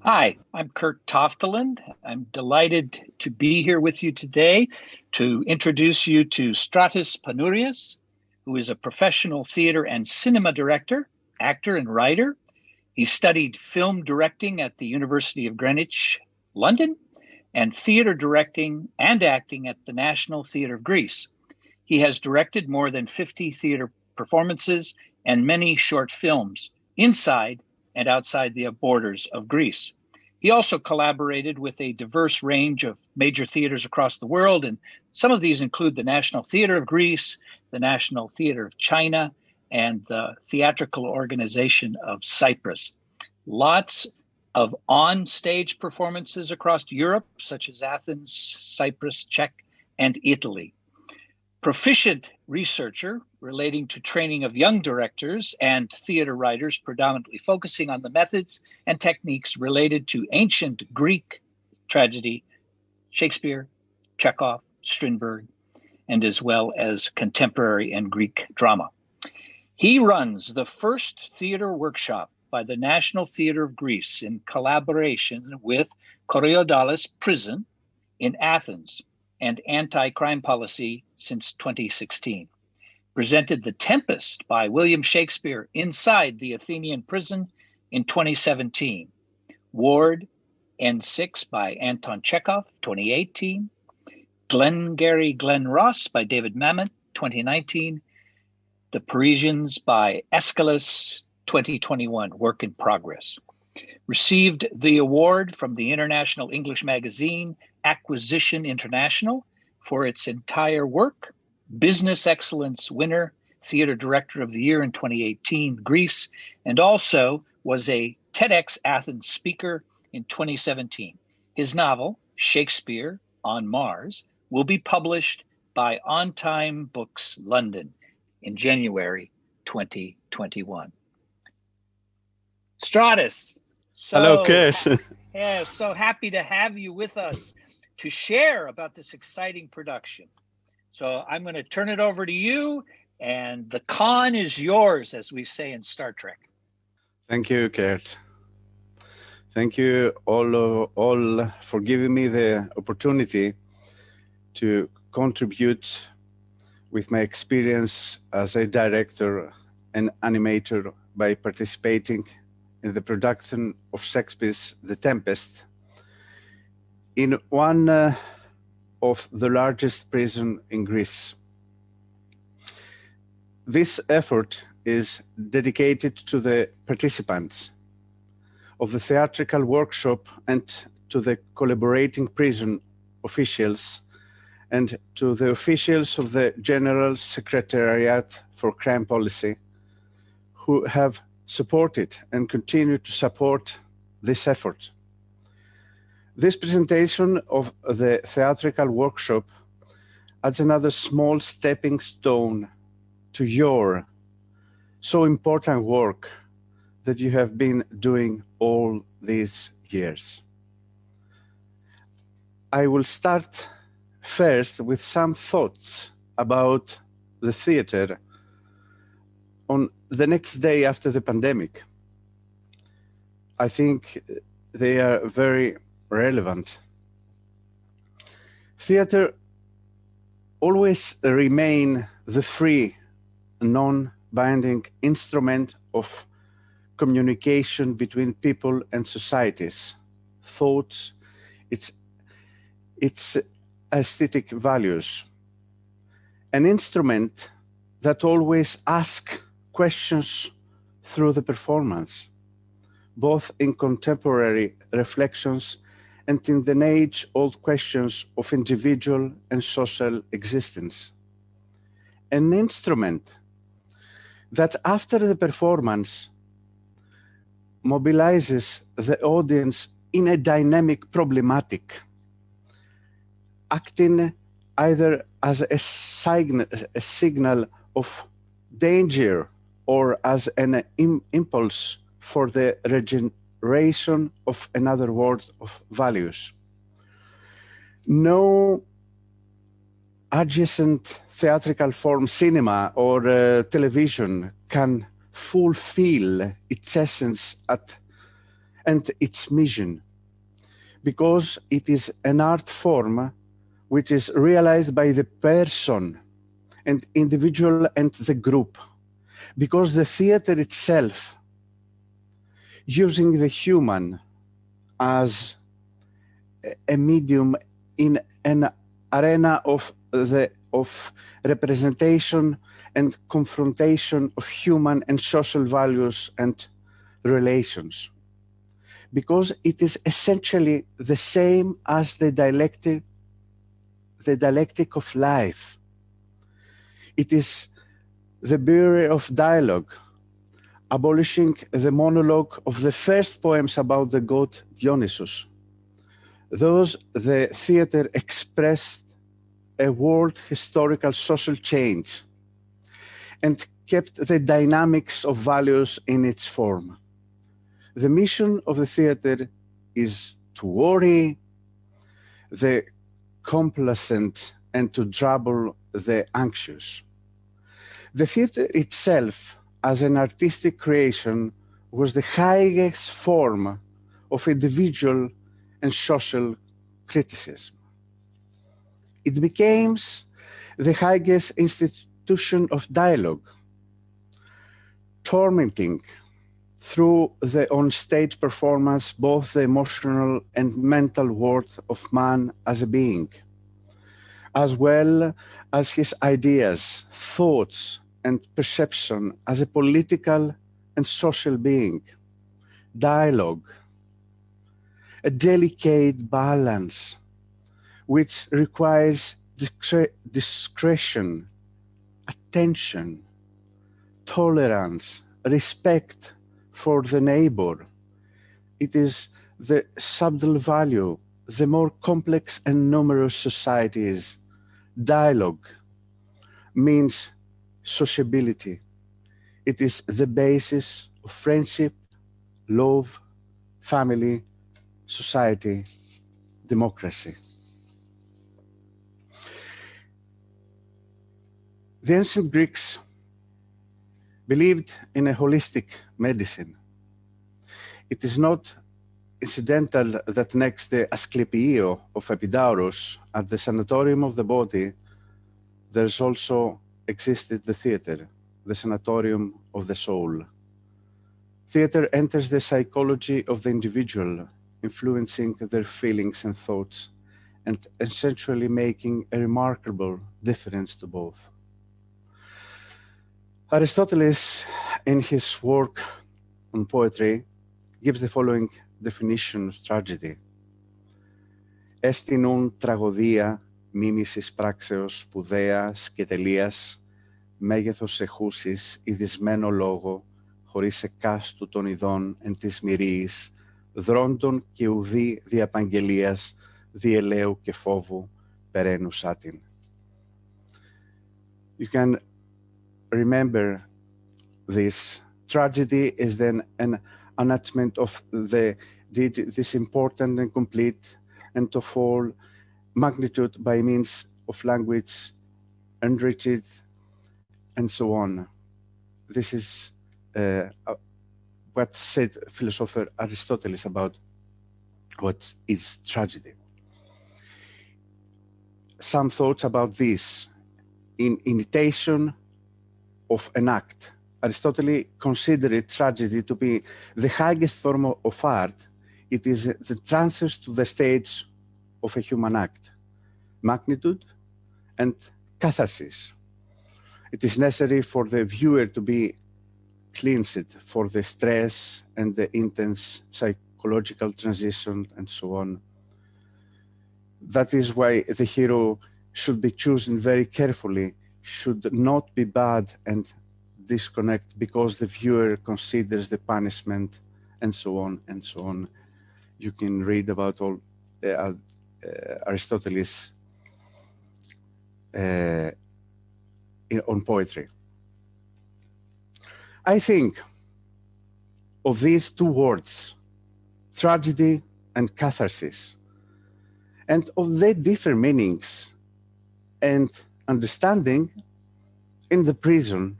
Hi, I'm Kurt Tofteland. I'm delighted to be here with you today to introduce you to Stratos Panourias, who is a professional theater and cinema director, actor, and writer. He studied film directing at the University of Greenwich, London, and theater directing and acting at the National Theatre of Greece. He has directed more than 50 theater performances and many short films inside and outside the borders of Greece. He also collaborated with a diverse range of major theaters across the world, and some of these include the National Theatre of Greece, the National Theatre of China, and the Theatrical Organization of Cyprus. Lots of on-stage performances across Europe, such as Athens, Cyprus, Czech, and Italy. Proficient researcher relating to training of young directors and theater writers, predominantly focusing on the methods and techniques related to ancient Greek tragedy, Shakespeare, Chekhov, Strindberg, and as well as contemporary and Greek drama. He runs the first theater workshop by the National Theatre of Greece in collaboration with Korydallos Prison in Athens and anti-crime policy since 2016. Presented The Tempest by William Shakespeare inside the Athenian prison in 2017. Ward N6 by Anton Chekhov, 2018. Glengarry Glen Ross by David Mamet, 2019. The Parisians by Aeschylus, 2021, work in progress. Received the award from the international English magazine Acquisition International for its entire work, Business Excellence winner, Theater Director of the Year in 2018, Greece, and also was a TEDx Athens speaker in 2017. His novel, Shakespeare on Mars, will be published by On Time Books London in January 2021. Stratos. Hello, Kurt. Yeah, so happy to have you with us to share about this exciting production. So I'm going to turn it over to you, and the con is yours, as we say in Star Trek. Thank you, Kurt. Thank you all for giving me the opportunity to contribute with my experience as a director and animator by participating in the production of Shakespeare's The Tempest in one of the largest prisons in Greece. This effort is dedicated to the participants of the theatrical workshop and to the collaborating prison officials and to the officials of the General Secretariat for Crime Policy who have supported and continue to support this effort. This presentation of the theatrical workshop adds another small stepping stone to your so important work that you have been doing all these years. I will start first with some thoughts about the theater on the next day after the pandemic. I think they are very relevant. Theater always remain the free, non-binding instrument of communication between people and societies, thoughts, its aesthetic values. An instrument that always asks questions through the performance, both in contemporary reflections and in the age-old questions of individual and social existence. An instrument that after the performance mobilizes the audience in a dynamic problematic, acting either as a signal of danger or as an impulse for the regeneration of another world of values. No adjacent theatrical form, cinema or television, can fulfill its essence at and its mission, because it is an art form which is realized by the person and individual and the group, because the theater itself, using the human as a medium in an arena of representation and confrontation of human and social values and relations, because it is essentially the same as the dialectic of life. It is the barrier of dialogue, abolishing the monologue of the first poems about the god Dionysus. Thus, the theater expressed a world historical social change and kept the dynamics of values in its form. The mission of the theater is to worry the complacent and to trouble the anxious. The theater itself, as an artistic creation, was the highest form of individual and social criticism. It became the highest institution of dialogue, tormenting through the on-stage performance both the emotional and mental worth of man as a being, as well as his ideas, thoughts, and perception as a political and social being. Dialogue, a delicate balance which requires discretion, attention, tolerance, respect for the neighbor. It is the subtle value, the more complex and numerous societies. Dialogue means sociability. It is the basis of friendship, love, family, society, democracy. The ancient Greeks believed in a holistic medicine. It is not incidental that next the Asclepio of Epidaurus at the sanatorium of the body, there's also existed the theater, the sanatorium of the soul. Theater enters the psychology of the individual, influencing their feelings and thoughts, and essentially making a remarkable difference to both. Aristotle, in his work on poetry, gives the following definition of tragedy. Έστι νουν τραγωδία μίμησης πράξεως σπουδαίας και τελείας, μέγεθος εχούσης, ειδισμένο λόγο, χωρίς εκάστου των ειδών εν της μυρίης, δρόντων και ουδή διαπαγγελίας, διελαίου και φόβου, περαίνους άτιν. You can remember this. Tragedy is then an announcement of this important and complete and of all magnitude by means of language, enriched, and so on. This is what said philosopher Aristotle about what is tragedy. Some thoughts about this. In imitation of an act, Aristotle considered tragedy to be the highest form of art. It is the transfer to the stage of a human act, magnitude and catharsis. It is necessary for the viewer to be cleansed for the stress and the intense psychological transition and so on. That is why the hero should be chosen very carefully, should not be bad and disconnect because the viewer considers the punishment and so on and so on. You can read about all Aristotle's on poetry. I think of these two words, tragedy and catharsis, and of their different meanings and understanding in the prison,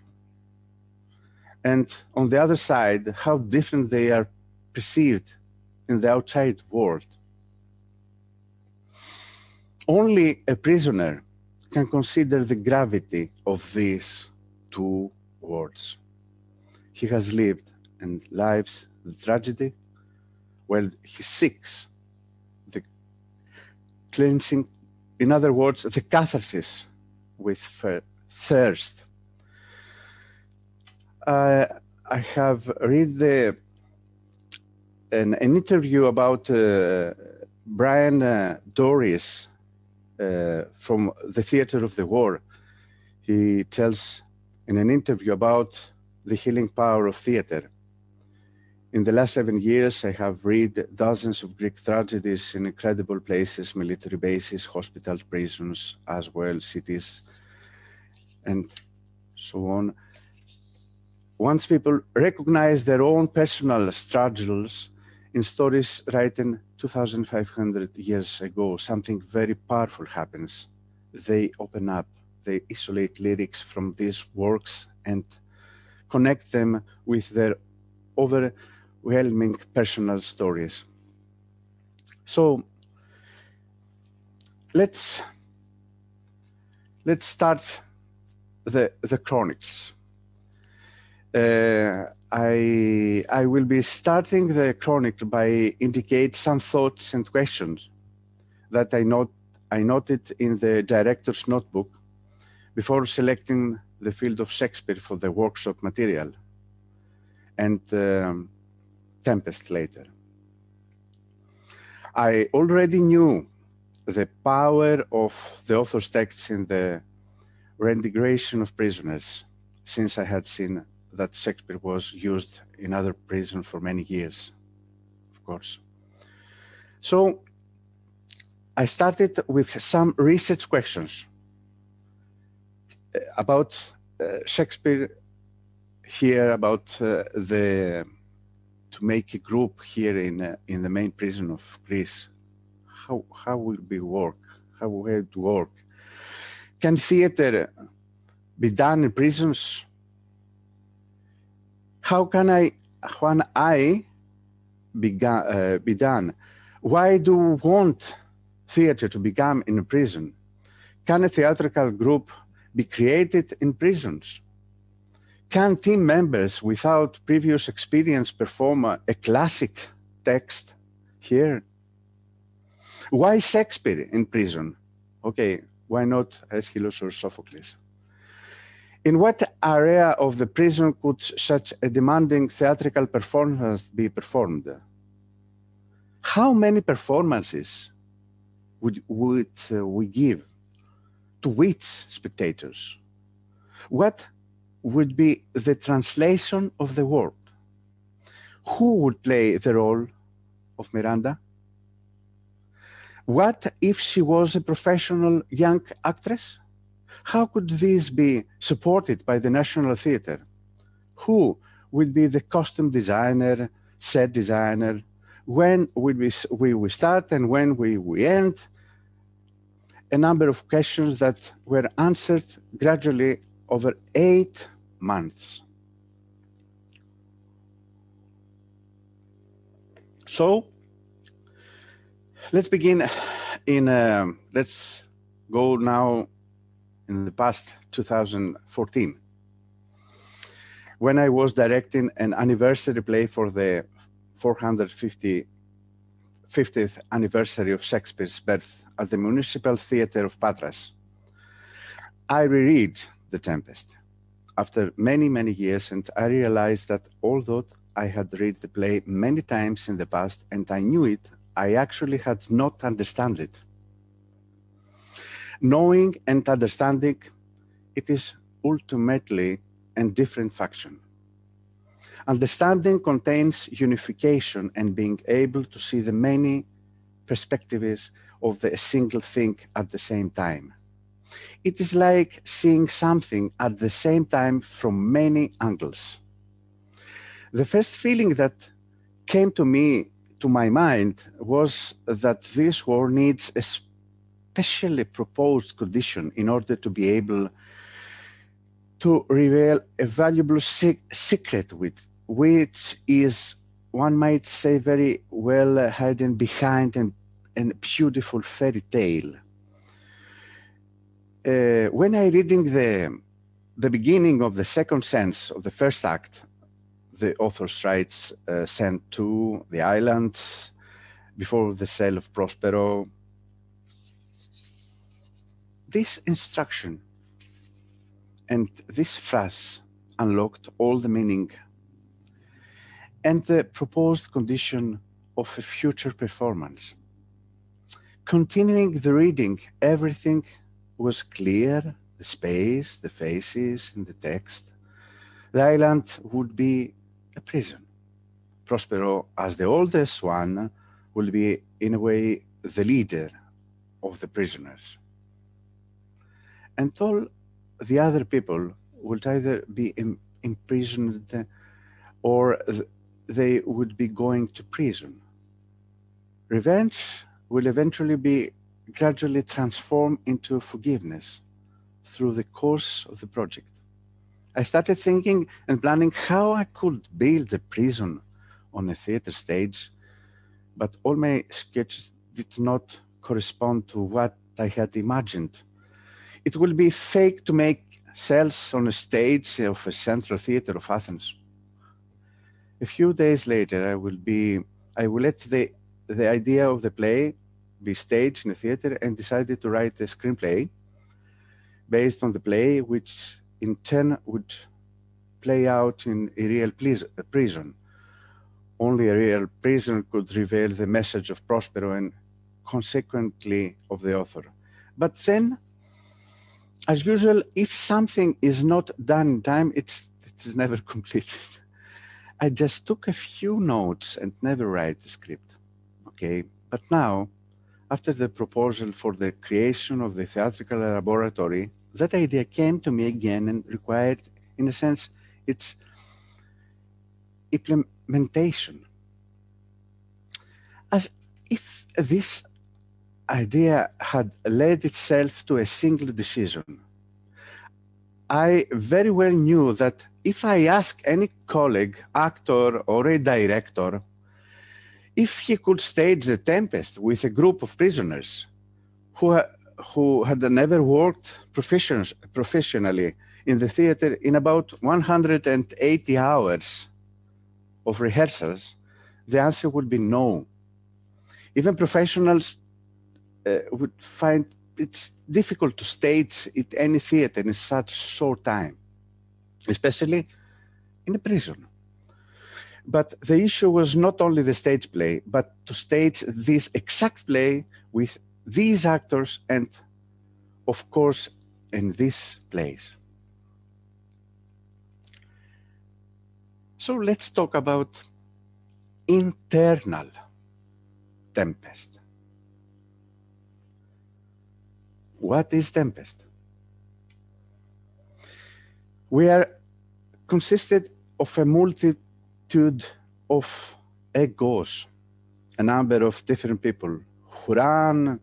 and on the other side, how different they are perceived in the outside world. Only a prisoner can consider the gravity of these two words. He has lived and lives the tragedy, while he seeks the cleansing, in other words, the catharsis with thirst. I have read an interview about Brian Doris from the Theatre of the War. He tells in an interview about the healing power of theatre. In the last 7 years, I have read dozens of Greek tragedies in incredible places, military bases, hospitals, prisons, as well, cities, and so on. Once people recognize their own personal struggles in stories written 2,500 years ago, something very powerful happens. They open up, they isolate lyrics from these works and connect them with their overwhelming personal stories. So let's start the chronicles. I will be starting the chronicle by indicate some thoughts and questions that I noted in the director's notebook before selecting the field of Shakespeare for the workshop material, and Tempest later. I already knew the power of the author's texts in the reintegration of prisoners, since I had seen that Shakespeare was used in other prisons for many years, of course. So I started with some research questions about Shakespeare here, about to make a group here in the main prison of Greece. How will it work? How will it work? Can theater be done in prisons? How can I be done? Why do we want theater to become in a prison? Can a theatrical group be created in prisons? Can team members without previous experience perform a classic text here? Why Shakespeare in prison? Okay, why not Aeschylus or Sophocles? In what area of the prison could such a demanding theatrical performance be performed? How many performances would we give? To which spectators? What would be the translation of the word? Who would play the role of Miranda? What if she was a professional young actress? How could this be supported by the National Theatre? Who will be the costume designer, set designer? When will we start and when will we end? A number of questions that were answered gradually over 8 months. So let's begin let's go now in the past 2014, when I was directing an anniversary play for the 450th anniversary of Shakespeare's birth at the Municipal Theatre of Patras. I reread The Tempest after many, many years, and I realized that although I had read the play many times in the past and I knew it, I actually had not understood it. Knowing and understanding, it is ultimately a different function. Understanding contains unification and being able to see the many perspectives of a single thing at the same time. It is like seeing something at the same time from many angles. The first feeling that came to my mind was that this war needs a specially proposed condition in order to be able to reveal a valuable secret which is one might say, very well hidden behind a beautiful fairy tale. When I reading the beginning of the second sense of the first act, the author writes, sent to the islands before the sale of Prospero. This instruction and this phrase unlocked all the meaning and the proposed condition of a future performance. Continuing the reading, everything was clear, the space, the faces in the text. The island would be a prison. Prospero, as the oldest one, will be, in a way, the leader of the prisoners. And all the other people would either be imprisoned or they would be going to prison. Revenge will eventually be gradually transformed into forgiveness through the course of the project. I started thinking and planning how I could build a prison on a theater stage, but all my sketches did not correspond to what I had imagined. It will be fake to make cells on a stage of a central theater of Athens. A few days later, I will let the idea of the play be staged in a theater and decided to write a screenplay based on the play, which in turn would play out in a real prison. Only a real prison could reveal the message of Prospero and consequently of the author. But then, as usual, if something is not done in time, it is never completed. I just took a few notes and never write the script. Okay, but now, after the proposal for the creation of the theatrical laboratory, that idea came to me again and required, in a sense, its implementation. As if this idea had led itself to a single decision. I very well knew that if I asked any colleague, actor, or a director, if he could stage the Tempest with a group of prisoners who had never worked professionally in the theater in about 180 hours of rehearsals, the answer would be no. Even professionals would find it's difficult to stage at any theater in such short time, especially in a prison. But the issue was not only the stage play, but to stage this exact play with these actors and, of course, in this place. So let's talk about internal Tempest. What is Tempest? We are consisted of a multitude of egos, a number of different people who run,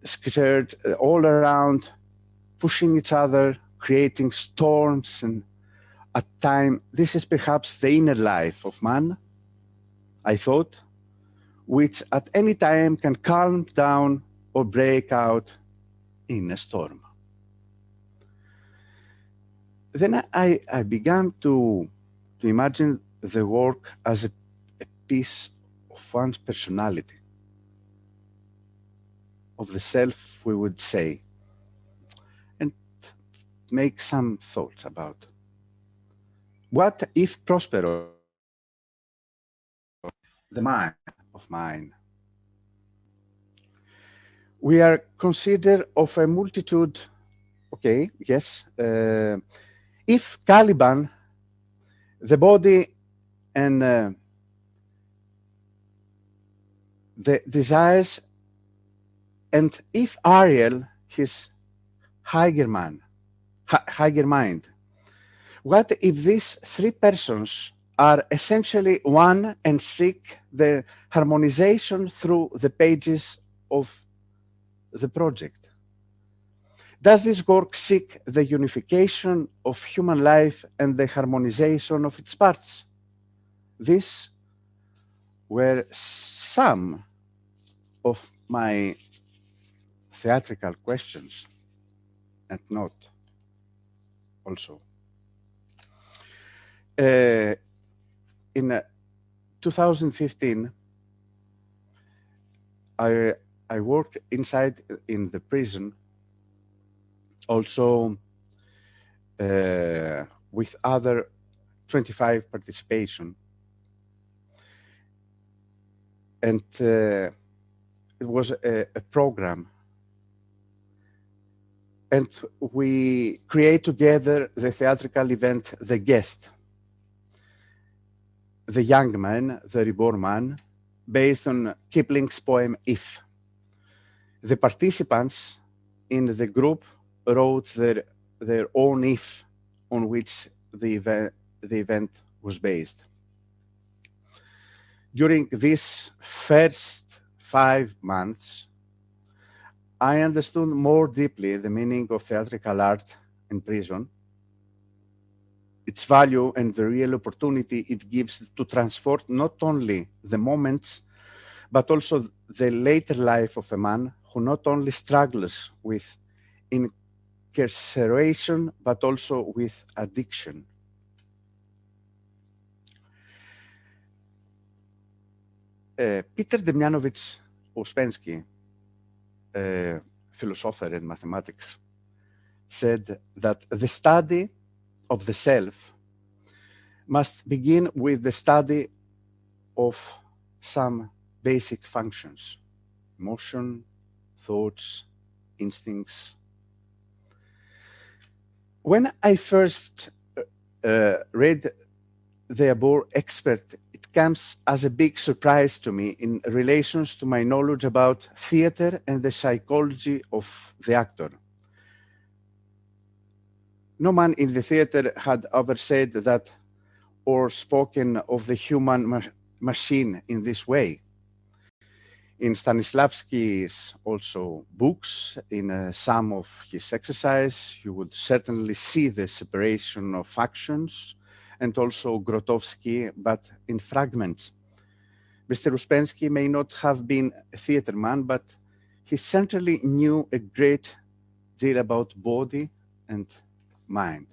scared all around, pushing each other, creating storms, and at times, this is perhaps the inner life of man, I thought, which at any time can calm down or break out in a storm. Then I began to imagine the work as a piece of one's personality, of the self, we would say, and make some thoughts about. What if Prospero, the mind of mine? We are considered of a multitude, okay, yes. If Caliban, the body and the desires, and if Ariel, his higher mind, what if these three persons are essentially one and seek the harmonization through the pages of the project? Does this work seek the unification of human life and the harmonization of its parts? This were some of my theatrical questions, and not also. In 2015, I worked inside in the prison, also with other 25 participation. And it was a program. And we create together the theatrical event, The Guest, the young man, the reborn man, based on Kipling's poem, If. The participants in the group wrote their own if on which the event was based. During these first 5 months, I understood more deeply the meaning of theatrical art in prison, its value and the real opportunity it gives to transform not only the moments, but also the later life of a man who not only struggles with incarceration, but also with addiction. Peter Demjanovic Ouspensky, a philosopher in mathematics, said that the study of the self must begin with the study of some basic functions: emotion, thoughts, instincts. When I first read the above expert, it comes as a big surprise to me in relations to my knowledge about theater and the psychology of the actor. No man in the theater had ever said that or spoken of the human machine in this way. In Stanislavski's also books, in some of his exercise, you would certainly see the separation of factions, and also Grotowski, but in fragments. Mr. Ouspensky may not have been a theater man, but he certainly knew a great deal about body and mind.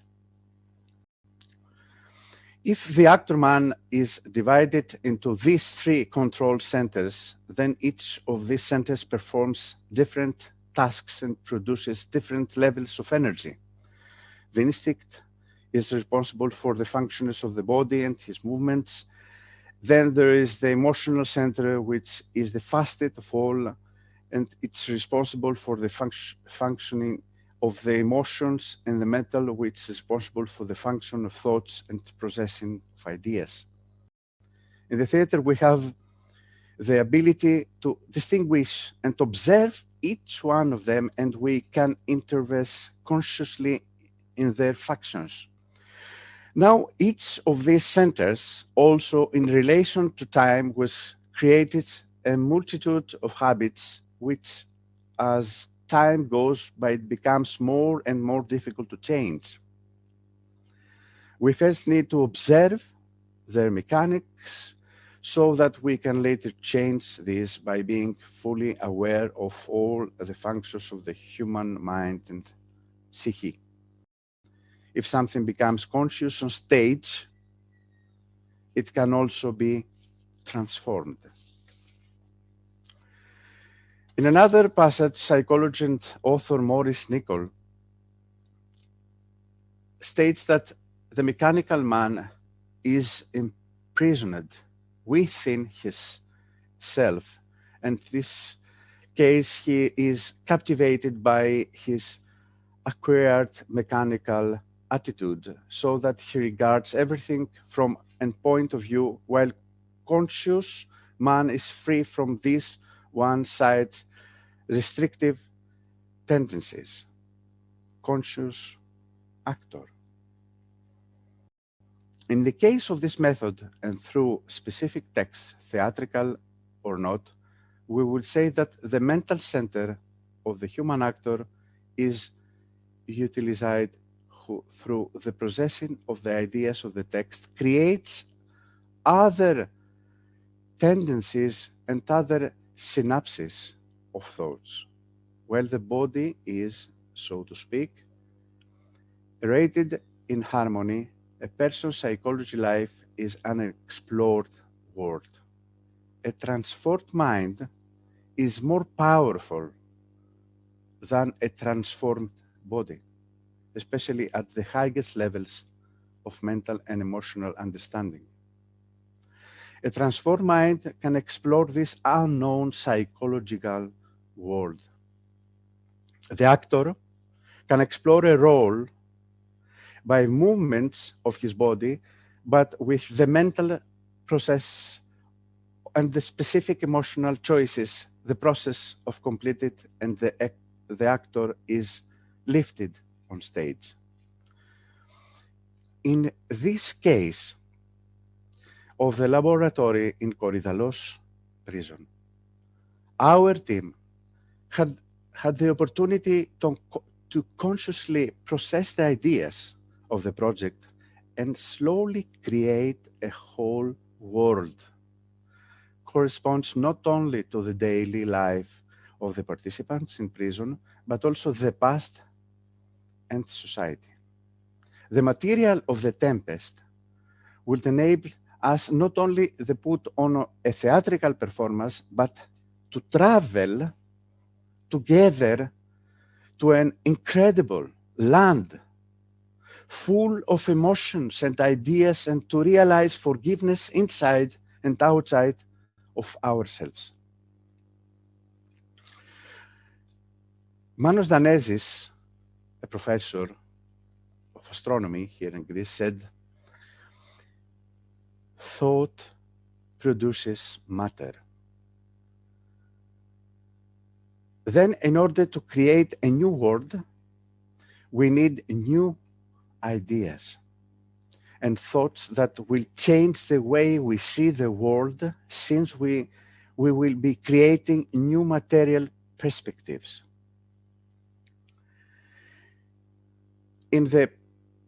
If the actor man is divided into these 3 control centers, then each of these centers performs different tasks and produces different levels of energy. The instinct is responsible for the functions of the body and his movements. Then there is the emotional center, which is the fastest of all, and it's responsible for the functioning of the emotions, and the mental, which is responsible for the function of thoughts and processing of ideas. In the theater, we have the ability to distinguish and observe each one of them, and we can intervene consciously in their functions. Now, each of these centers, also in relation to time, was created a multitude of habits, which, as time goes by, it becomes more and more difficult to change. We first need to observe their mechanics so that we can later change this by being fully aware of all the functions of the human mind and psyche. If something becomes conscious on stage, it can also be transformed. In another passage, psychologist author Maurice Nicoll states that the mechanical man is imprisoned within his self, and in this case he is captivated by his acquired mechanical attitude, so that he regards everything from a point of view, while conscious man is free from this one side's restrictive tendencies. Conscious actor. In the case of this method, and through specific texts, theatrical or not, we would say that the mental center of the human actor is utilized through the processing of the ideas of the text, creates other tendencies and other synapses of thoughts, while the body is, so to speak, rated in harmony. A person's psychology life is an explored world. A transformed mind is more powerful than a transformed body, especially at the highest levels of mental and emotional understanding. A transformed mind can explore this unknown psychological world. The actor can explore a role by movements of his body, but with the mental process and the specific emotional choices, the process of completed, and the actor is lifted on stage. In this case of the laboratory in Korydallos Prison, our team had the opportunity to consciously process the ideas of the project and slowly create a whole world. Corresponds not only to the daily life of the participants in prison, but also the past and society. The material of the Tempest will enable us not only to put on a theatrical performance, but to travel together to an incredible land full of emotions and ideas, and to realize forgiveness inside and outside of ourselves. Manos Danesis, a professor of astronomy here in Greece, said, "Thought produces matter." Then, in order to create a new world, we need new ideas and thoughts that will change the way we see the world, since we will be creating new material perspectives. In the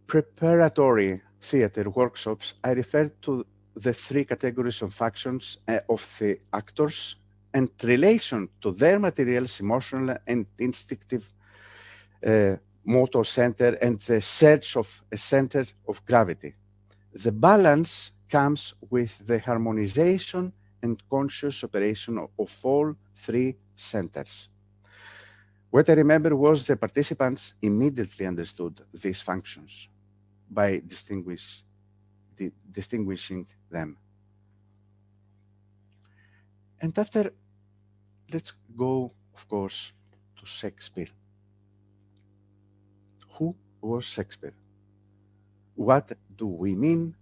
preparatory theater workshops, I referred to the three categories of functions of the actors and relation to their materials, emotional and instinctive motor center, and the search of a center of gravity. The balance comes with the harmonization and conscious operation of all three centers. What I remember was the participants immediately understood these functions by distinguishing them. And after, let's go, of course, to Shakespeare. Who was Shakespeare? What do we mean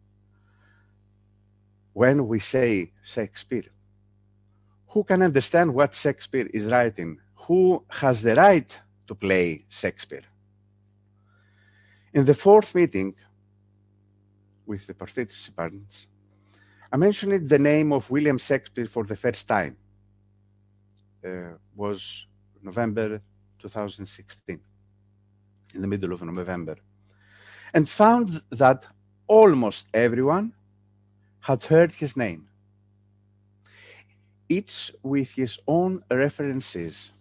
when we say Shakespeare? Who can understand what Shakespeare is writing? Who has the right to play Shakespeare? In the fourth meeting with the participants, I mentioned the name of William Shakespeare for the first time. Was November 2016, in the middle of November, and found that almost everyone had heard his name, each with his own references.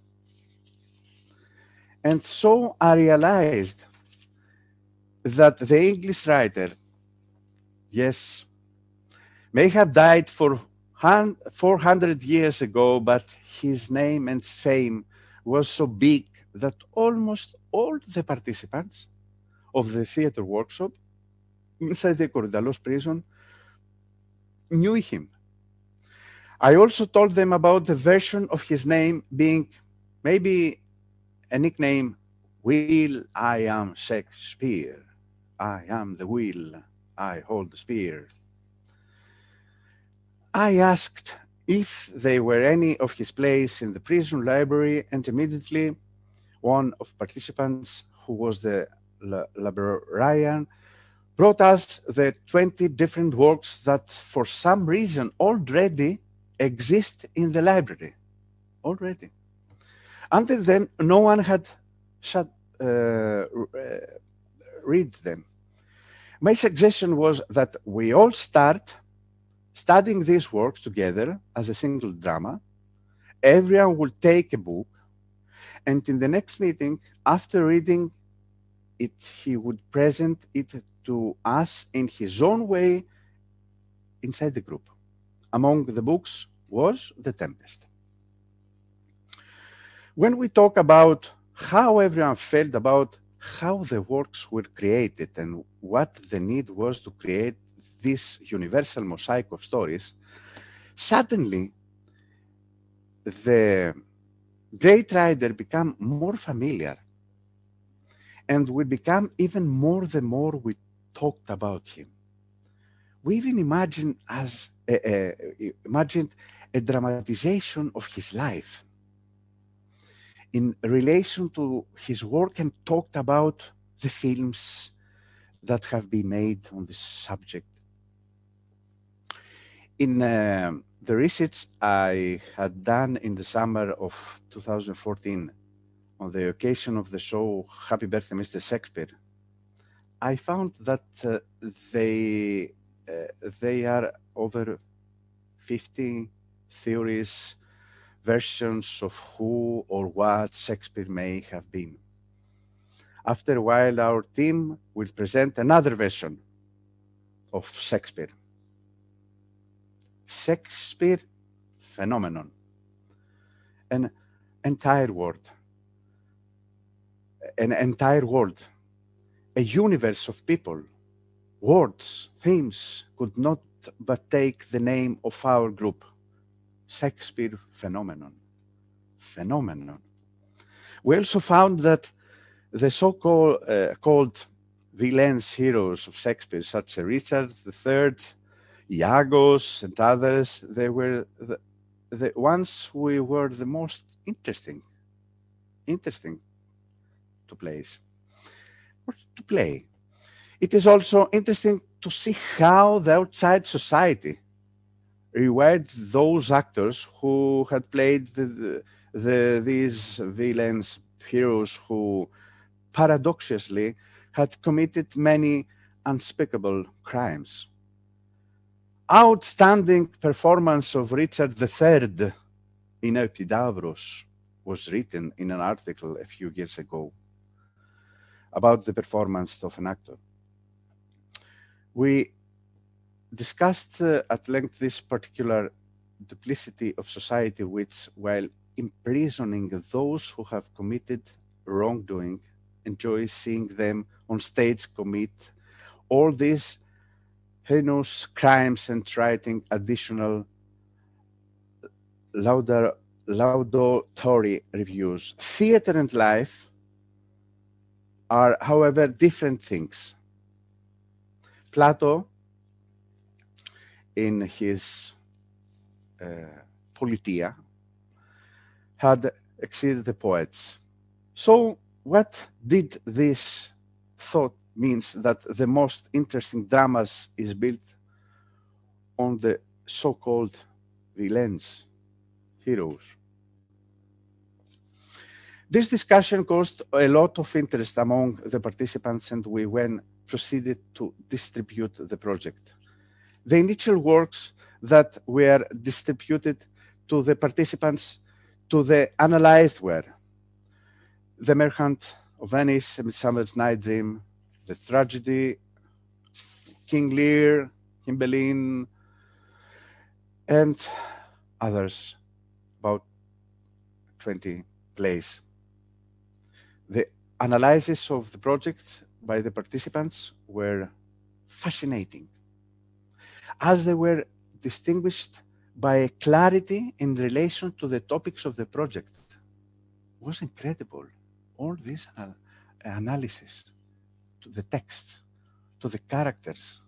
And so I realized that the English writer, yes, may have died for 400 years ago, but his name and fame was so big that almost all the participants of the theater workshop inside the Korydallos Prison knew him. I also told them about the version of his name being maybe a nickname, Will I am Shakespeare. I am the will, I hold the spear. I asked if there were any of his plays in the prison library, and immediately one of participants, who was the librarian, brought us the 20 different works that for some reason already exist in the library. Already. Until then, no one had read them. My suggestion was that we all start studying these works together as a single drama. Everyone will take a book, and in the next meeting, after reading it, he would present it to us in his own way inside the group. Among the books was The Tempest. When we talk about how everyone felt about how the works were created and what the need was to create this universal mosaic of stories, suddenly the great writer became more familiar, and we become even more the more we talked about him. We even imagined a dramatization of his life in relation to his work, and talked about the films that have been made on this subject. In the research I had done in the summer of 2014 on the occasion of the show Happy Birthday, Mr. Shakespeare, I found that they are over 50 theories, versions of who or what Shakespeare may have been. After a while, our team will present another version of Shakespeare. Shakespeare phenomenon. An entire world, a universe of people, words, themes could not but take the name of our group, Shakespeare phenomenon. We also found that the so-called villains, heroes of Shakespeare, such as Richard III, Iagos, and others, they were the ones who were the most interesting to play. It is also interesting to see how the outside society reward those actors who had played these villains, heroes who paradoxically had committed many unspeakable crimes. Outstanding performance of Richard III in Epidavros was written in an article a few years ago about the performance of an actor. We discussed at length this particular duplicity of society, which, while imprisoning those who have committed wrongdoing, enjoys seeing them on stage commit all these heinous crimes and writing additional laudatory reviews. Theater and life are, however, different things. Plato, in his Politia, had exceeded the poets. So what did this thought means that the most interesting dramas is built on the so-called villains, heroes? This discussion caused a lot of interest among the participants, and we proceeded to distribute the project. The initial works that were distributed to the participants, to the analyzed, were The Merchant of Venice, A Midsummer's Night Dream, The Tragedy, King Lear, Cymbeline, and others, about 20 plays. The analysis of the project by the participants were fascinating, as they were distinguished by a clarity in relation to the topics of the project. It was incredible, all this analysis, to the texts, to the characters,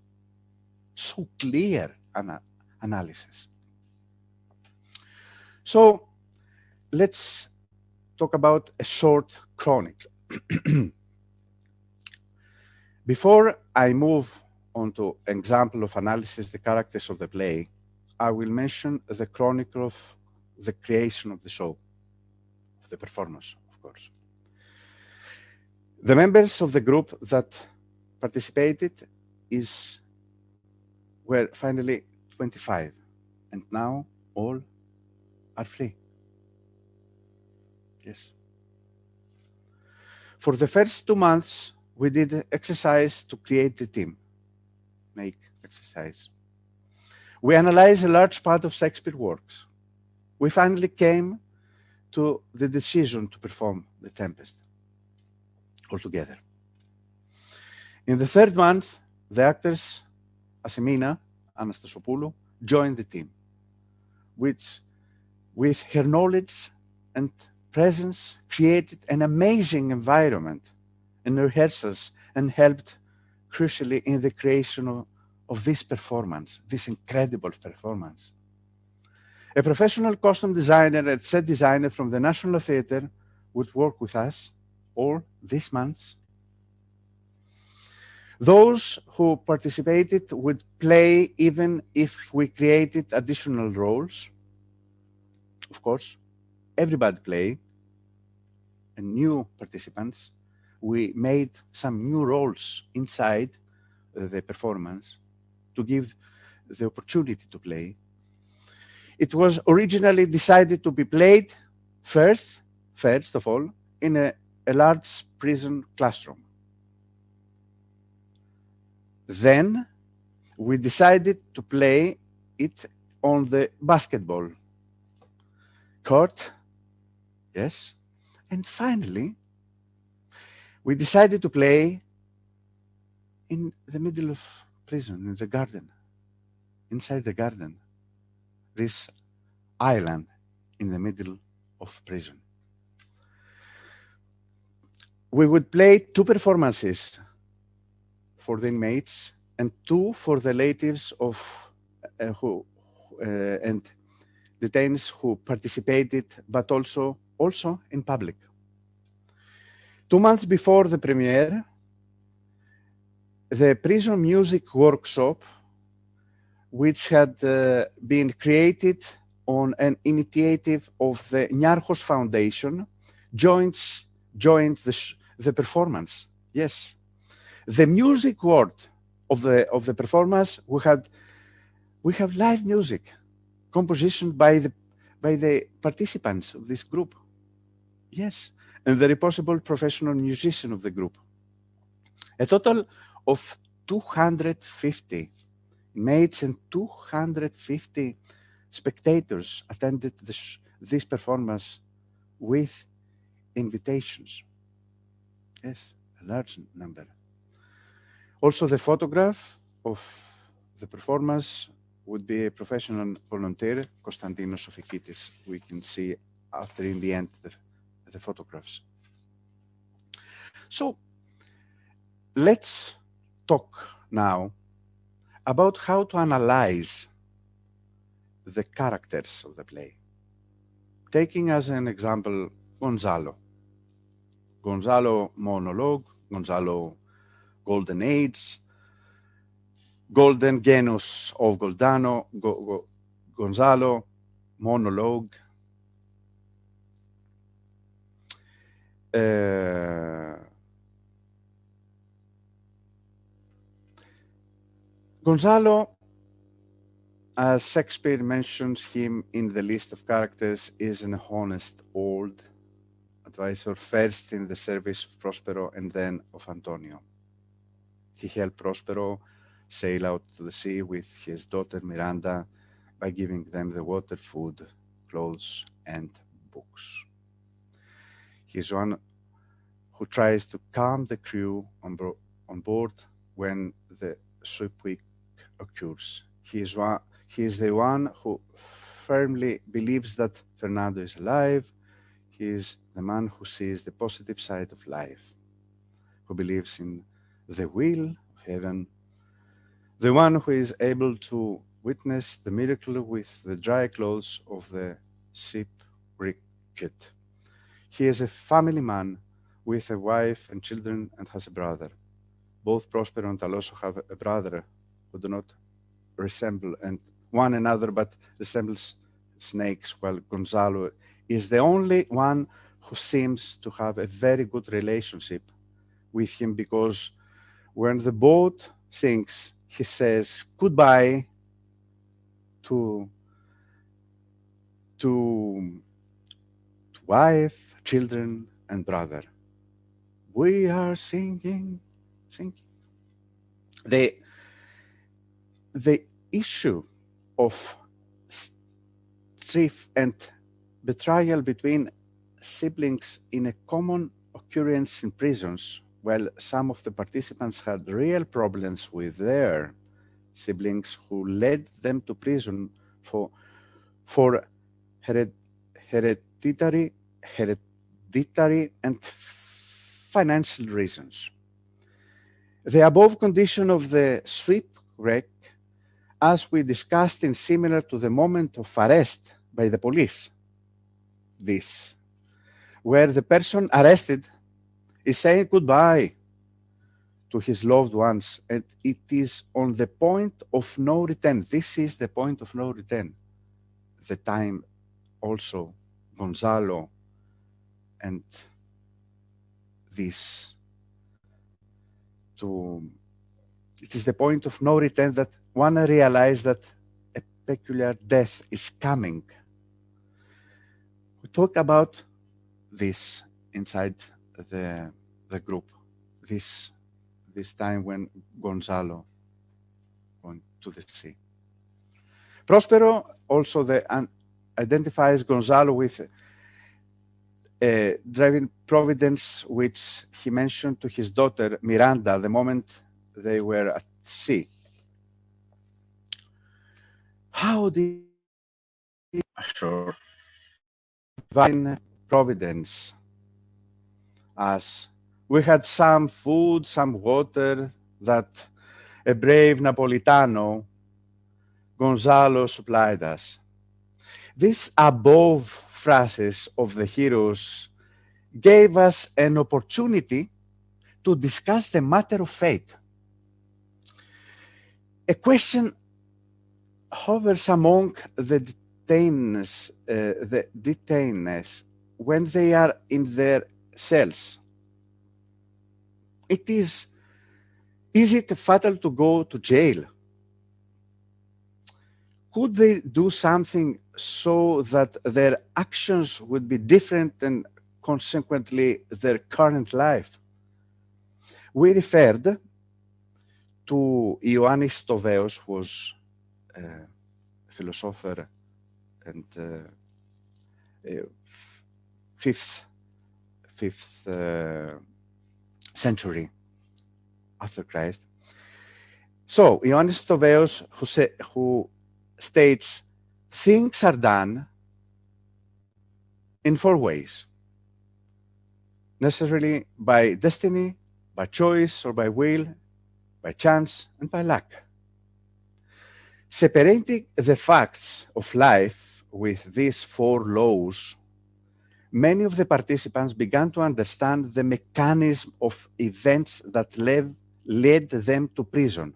so clear analysis. So let's talk about a short chronicle. Before I move on to an example of analysis the characters of the play, I will mention the chronicle of the creation of the show, of the performance, of course. The members of the group that participated were finally 25, and now all are free. Yes. For the first 2 months, we did exercise to create the team, make exercise. We analyzed a large part of Shakespeare works. We finally came to the decision to perform the Tempest altogether. In the third month, the actors Asimina Anastasopoulou joined the team, which, with her knowledge and presence, created an amazing environment in rehearsals and helped crucially in the creation of this performance, this incredible performance. A professional costume designer and set designer from the National Theatre would work with us all these months. Those who participated would play even if we created additional roles. Of course, everybody played, and new participants. We made some new roles inside the performance to give the opportunity to play. It was originally decided to be played first of all, in a large prison classroom. Then we decided to play it on the basketball court, yes. And finally, we decided to play in the middle of prison, in the garden, inside the garden, this island in the middle of prison. We would play 2 performances for the inmates and 2 for the relatives of and detainees who participated, but also in public. 2 months before the premiere, the prison music workshop, which had been created on an initiative of the Niarchos Foundation, joined the performance. Yes, the music word of the performance, we have live music, composition by the participants of this group. Yes, and the responsible professional musician of the group. A total of 250 inmates and 250 spectators attended this performance with invitations. Yes, a large number. Also, the photograph of the performance would be a professional volunteer, Konstantinos Sofikitis. We can see after, in the end, the photographs. So, let's talk now about how to analyze the characters of the play. Taking as an example Gonzalo. Gonzalo monologue, Gonzalo golden age, golden genus of Goldano, Gonzalo monologue. Gonzalo, as Shakespeare mentions him in the list of characters, is an honest old advisor, first in the service of Prospero and then of Antonio. He helped Prospero sail out to the sea with his daughter Miranda by giving them the water, food, clothes, and books. He is one who tries to calm the crew on board when the shipwreck occurs. He is the one who firmly believes that Fernando is alive. He is the man who sees the positive side of life, who believes in the will of heaven, the one who is able to witness the miracle with the dry clothes of the shipwrecked. He is a family man with a wife and children and has a brother. Both Prospero and Taloso have a brother who do not resemble one another but resembles snakes, while Gonzalo is the only one who seems to have a very good relationship with him, because when the boat sinks, he says goodbye to wife, children, and brother. We are singing. The issue of strife and betrayal between siblings in a common occurrence in prisons, while some of the participants had real problems with their siblings who led them to prison for hereditary and financial reasons. The above condition of the shipwreck, as we discussed, is similar to the moment of arrest by the police. This, where the person arrested is saying goodbye to his loved ones, and it is on the point of no return. This is the point of no return. The time also Gonzalo and this it is the point of no return that one realizes that a peculiar death is coming. We talk about this inside the group, this time when Gonzalo went to the sea. Prospero also identifies Gonzalo with a driving providence which he mentioned to his daughter Miranda the moment they were at sea. How did assure divine providence? As we had some food, some water that a brave Napolitano, Gonzalo, supplied us. These above phrases of the heroes gave us an opportunity to discuss the matter of fate. A question hovers among the detainees when they are in their cells. Is it fatal to go to jail? Could they do something so that their actions would be different and consequently their current life? We referred to Ioannis Toveos, who was a philosopher and 5th century after Christ. So Ioannis Toveos, who states, things are done in 4 ways, necessarily by destiny, by choice or by will, by chance, and by luck. Separating the facts of life with these 4 laws, many of the participants began to understand the mechanism of events that led them to prison.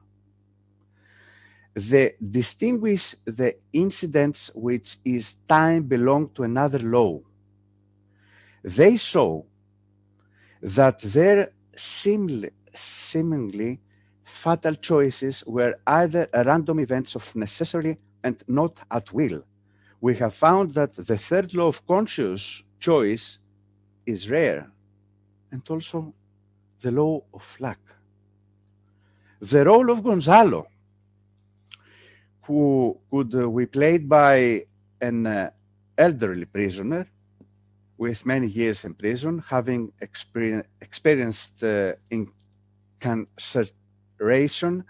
They distinguish the incidents which is time belong to another law. They saw that their seemingly fatal choices were either random events of necessity and not at will. We have found that the 3rd law of conscious choice is rare, and also the law of luck. The role of Gonzalo, who could be played by an elderly prisoner with many years in prison, having experienced incarceration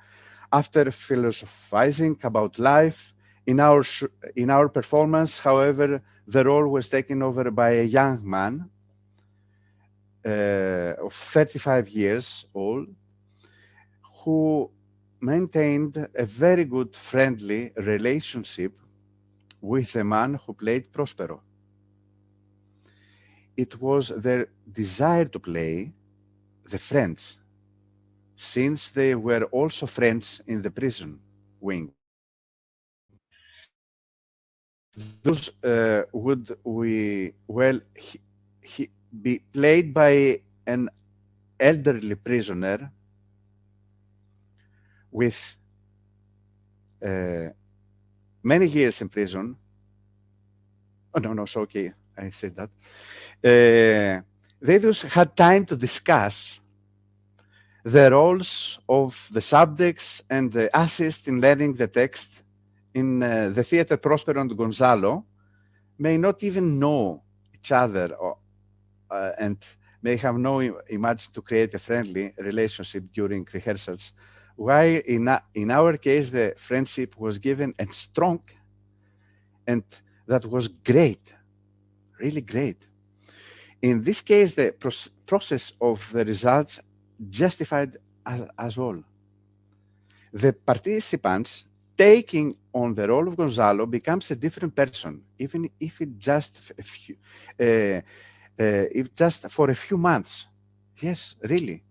after philosophizing about life. In our performance, however, the role was taken over by a young man of 35 years old, who maintained a very good friendly relationship with the man who played Prospero. It was their desire to play the friends, since they were also friends in the prison wing. Those he be played by an elderly prisoner with many years in prison. Oh, no, it's okay. I said that. They just had time to discuss the roles of the subjects and the assist in learning the text in the theater. Prospero and Gonzalo may not even know each other and may have no imagined to create a friendly relationship during rehearsals. While in our case, the friendship was given and strong, and that was great, really great. In this case, the process of the results justified as all. The participants taking on the role of Gonzalo becomes a different person, even if it just for a few months. Yes, really.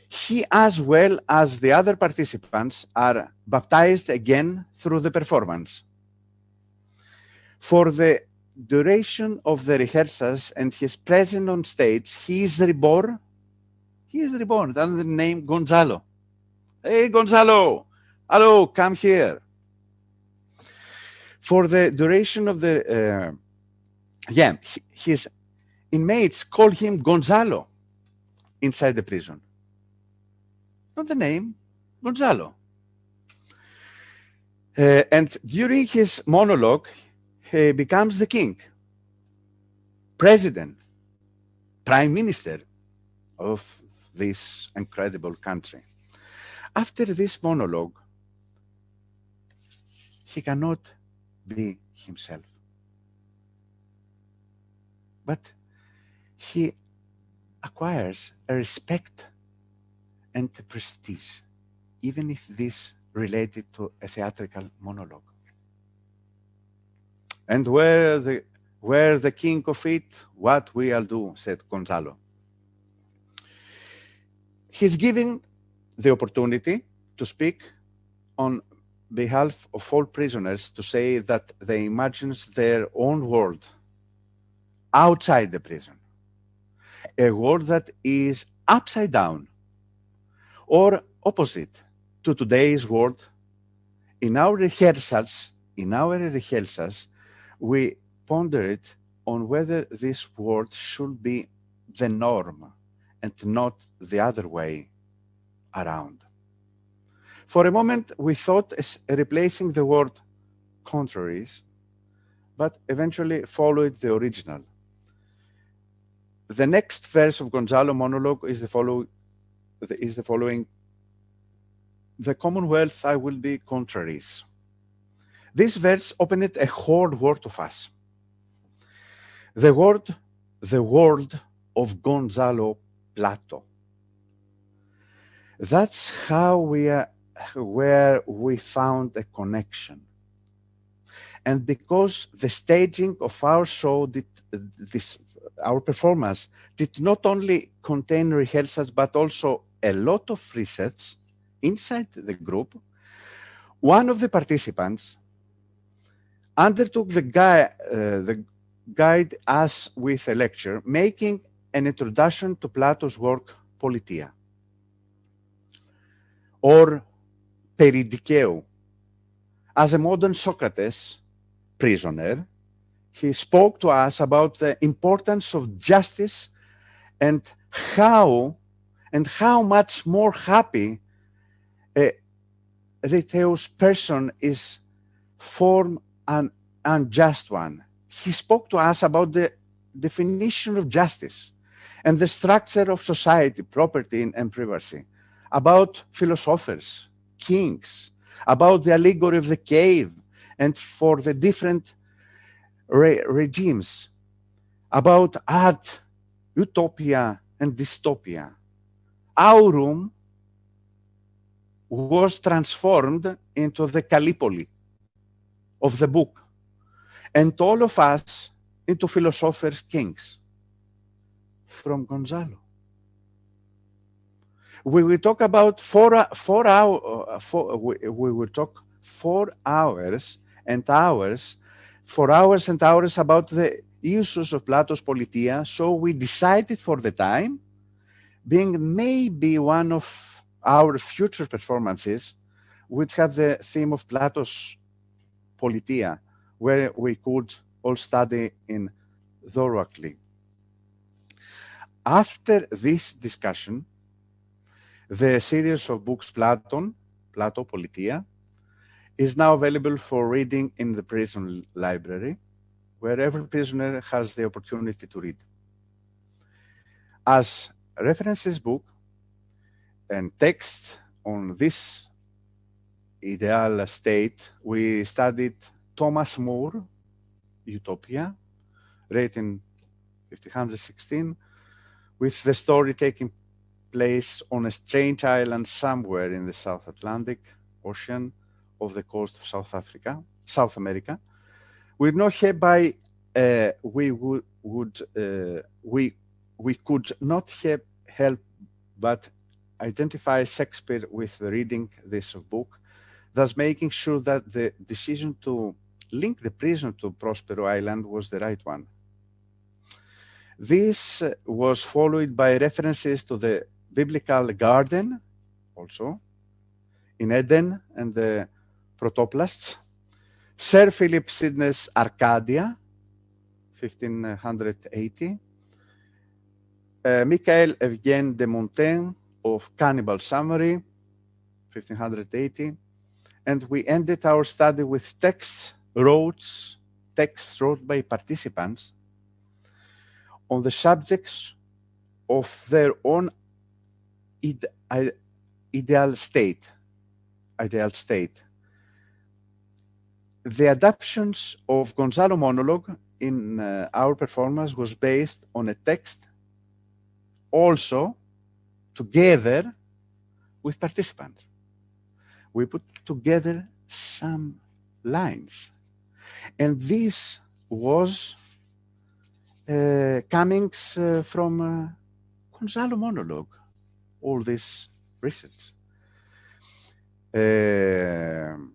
He, as well as the other participants, are baptized again through the performance. For the duration of the rehearsals and his presence on stage, he is reborn. He is reborn under the name Gonzalo. Hey, Gonzalo, hello, come here. For the duration of the, his inmates call him Gonzalo inside the prison. Not the name, Gonzalo. And during his monologue, he becomes the king, president, prime minister of this incredible country. After this monologue, he cannot be himself. But he acquires a respect and a prestige, even if this related to a theatrical monologue. And where the king of it, what we'll do, said Gonzalo. He's given the opportunity to speak on behalf of all prisoners to say that they imagine their own world outside the prison, a world that is upside down or opposite to today's world. In our rehearsals, we pondered on whether this world should be the norm and not the other way around. For a moment, we thought as replacing the word contraries, but eventually followed the original. The next verse of Gonzalo monologue is the following. The Commonwealth I will be contraries. This verse opened a whole world of us. The world of Gonzalo Plato. That's how where we found a connection. And because the staging of our show our performance did not only contain rehearsals, but also a lot of research inside the group, one of the participants undertook the guide us with a lecture, making an introduction to Plato's work, Politia, or Peridikeu. As a modern Socrates prisoner, he spoke to us about the importance of justice and how much more happy a righteous person is from an unjust one. He spoke to us about the definition of justice and the structure of society, property, and privacy, about philosophers, kings, about the allegory of the cave and for the different regimes, about art, utopia, and dystopia. Our room was transformed into the Gallipoli of the book, and all of us into philosophers' kings from Gonzalo. We will talk about 4 hours and hours about the issues of Plato's Politia. So we decided for the time, being maybe one of our future performances, which have the theme of Plato's Politia, where we could all study in thoroughly. After this discussion, the series of books Plato, Politia, is now available for reading in the prison library, where every prisoner has the opportunity to read. As references book and text on this ideal state, we studied Thomas More, Utopia, written 1516, with the story taking place on a strange island somewhere in the South Atlantic Ocean off the coast of South America. We know hereby we could not help but identify Shakespeare with reading this book, thus making sure that the decision to link the prison to Prospero Island was the right one. This was followed by references to the biblical garden, also, in Eden and the Protoplasts, Sir Philip Sidney's Arcadia, 1580, Michael Eugène de Montaigne of Cannibal Summary, 1580, and we ended our study with texts wrote by participants on the subjects of their own ideal state. The adaptations of Gonzalo monologue in our performance was based on a text also together with participants. We put together some lines, and this was coming from Gonzalo monologue, all this research. The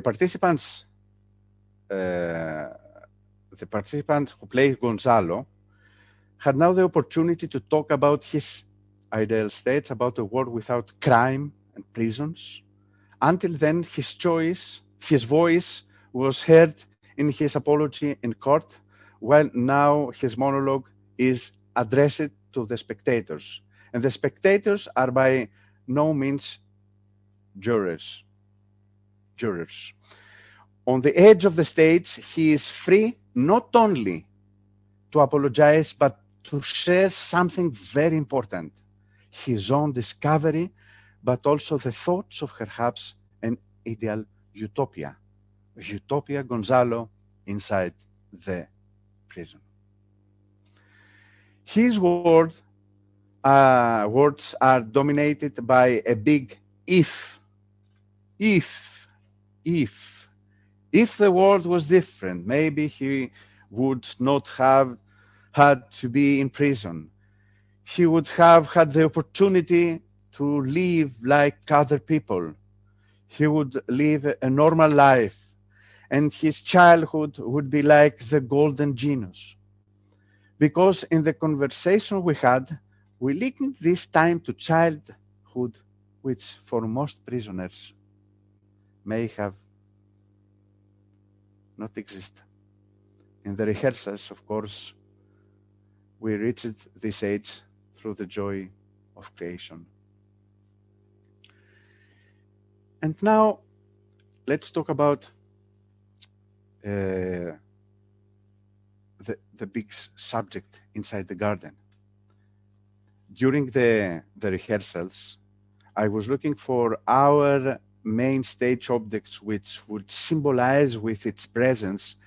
participant who played Gonzalo had now the opportunity to talk about his ideal states, about a world without crime and prisons. Until then, his voice was heard in his apology in court, while now his monologue is addressed to the spectators. And the spectators are by no means jurors. On the edge of the stage, he is free not only to apologize, but to share something very important, his own discovery, but also the thoughts of perhaps an ideal utopia. Utopia Gonzalo inside the prison. His words are dominated by a big if. If the world was different, maybe he would not have had to be in prison. He would have had the opportunity to live like other people. He would live a normal life, and his childhood would be like the golden genius. Because in the conversation we had, we linked this time to childhood, which for most prisoners may have not exist. In the rehearsals, of course, we reached this age through the joy of creation. And now, let's talk about the big subject inside the garden. During the rehearsals, I was looking for our main stage objects which would symbolize with its presence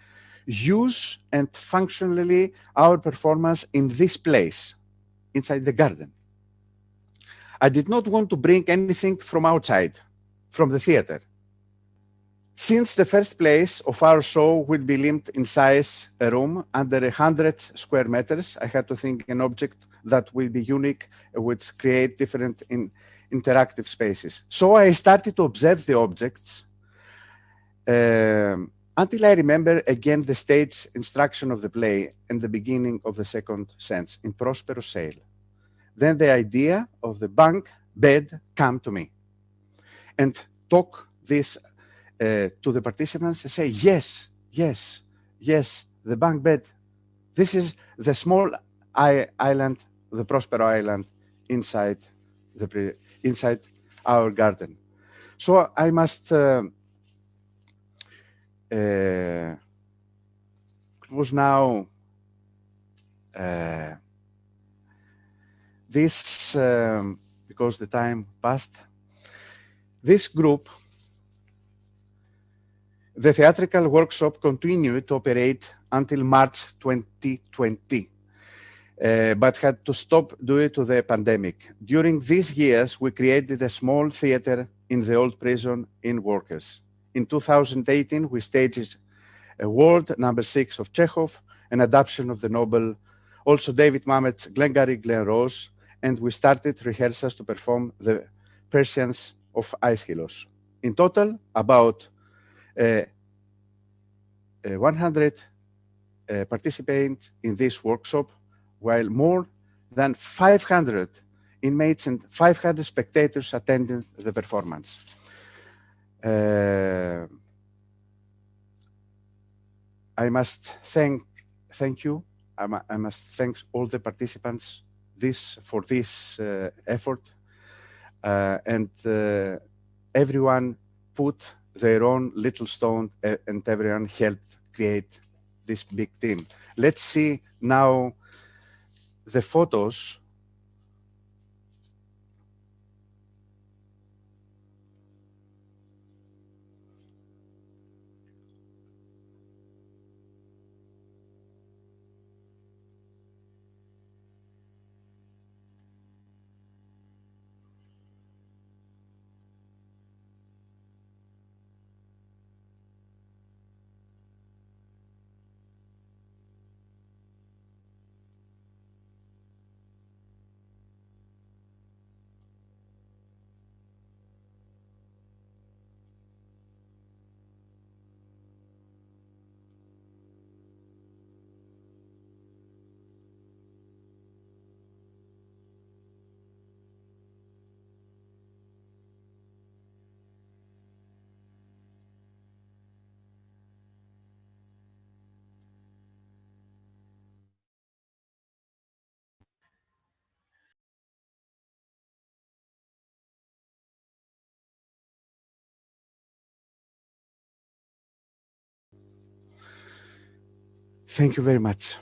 use and functionally our performance in this place, inside the garden. I did not want to bring anything from outside, from the theater. Since the first place of our show will be limited in size, a room under 100 square meters, I had to think an object that will be unique, which create different interactive spaces. So I started to observe the objects until I remember again the stage instruction of the play and the beginning of the second sense, in Prospero Sale. Then the idea of the bunk bed came to me. And talk this to the participants and say, yes, yes, yes, the bunk bed. This is the small island, the Prospero Island, inside inside our garden. So I must close now this because the time passed. This group, the theatrical workshop, continued to operate until March 2020. But had to stop due to the pandemic. During these years, we created a small theater in the old prison in Workers. In 2018, we staged a World No. 6 of Chekhov, an adaptation of the novel, also David Mamet's Glengarry Glen Rose, and we started rehearsals to perform the Persians of Aeschylus. In total, about 100 participate in this workshop, while more than 500 inmates and 500 spectators attended the performance. I must thank you. I must thank all the participants for this effort, and everyone put their own little stone, and everyone helped create this big team. Let's see now the photos. Thank you very much.